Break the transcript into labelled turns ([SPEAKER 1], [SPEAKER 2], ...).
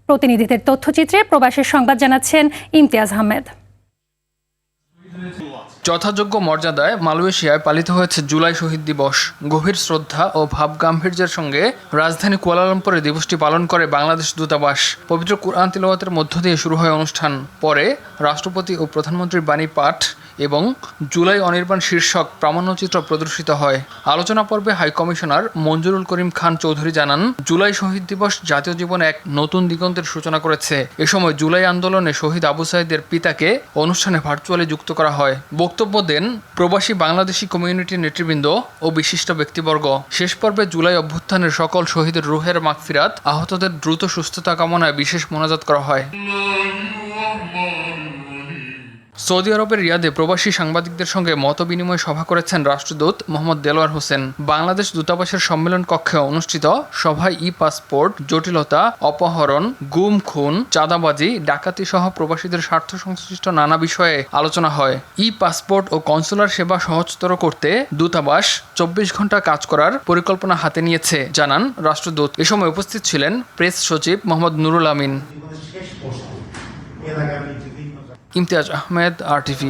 [SPEAKER 1] প্রতিনিধিদের তথ্যচিত্রে প্রবাসের সংবাদ জানাচ্ছেন ইমতিয়াজ আহমেদ।
[SPEAKER 2] যথাযোগ্য মর্যাদায় মালয়েশিয়ায় পালিত হয়েছে জুলাই শহীদ দিবস। গভীর শ্রদ্ধা ও ভাবগাম্ভীর্যের সঙ্গে রাজধানী কুয়ালালামপুরে দিবসটি পালন করে বাংলাদেশ দূতাবাস। পবিত্র কুরআন তিলাওয়াতের মধ্য দিয়ে শুরু হয় অনুষ্ঠান। পরে রাষ্ট্রপতি ও প্রধানমন্ত্রীর বাণী পাঠ এবং জুলাই অনির্বাণ শীর্ষক প্রামাণ্যচিত্র প্রদর্শিত হয়। আলোচনা পর্বে হাই কমিশনার মঞ্জুরুল করিম খান চৌধুরী জানান, জুলাই শহীদ দিবস জাতীয় জীবনে এক নতুন দিগন্তের সূচনা করেছে। এ সময় জুলাই আন্দোলনে শহীদ আবু সাঈদের পিতাকে অনুষ্ঠানে ভার্চুয়ালি যুক্ত করা হয়। বক্তব্য দেন প্রবাসী বাংলাদেশি কমিউনিটির নেতৃবৃন্দ ও বিশিষ্ট ব্যক্তিবর্গ। শেষ পর্বে জুলাই অভ্যুত্থানের সকল শহীদের রুহের মাগফিরাত, আহতদের দ্রুত সুস্থতা কামনায় বিশেষ মোনাজাত করা হয়। সৌদি আরবের রিয়াদে প্রবাসী সাংবাদিকদের সঙ্গে মতবিনিময় সভা করেছেন রাষ্ট্রদূত মোহাম্মদ দেলোয়ার হোসেন। বাংলাদেশ দূতাবাসের সম্মেলন কক্ষে অনুষ্ঠিত সভায় পাসপোর্ট জটিলতা, অপহরণ, গুম খুন, চাঁদাবাজি, ডাকাতি সহ প্রবাসীদের স্বার্থ সংশ্লিষ্ট নানা বিষয়ে আলোচনা হয়। পাসপোর্ট ও কনসুলার সেবা সহজতর করতে দূতাবাস 24 ঘন্টা কাজ করার পরিকল্পনা হাতে নিয়েছে জানান রাষ্ট্রদূত। এ সময় উপস্থিত ছিলেন প্রেস সচিব মোহাম্মদ নুরুল আমিন। ইমতিয়াজ আহমেদ, RTV।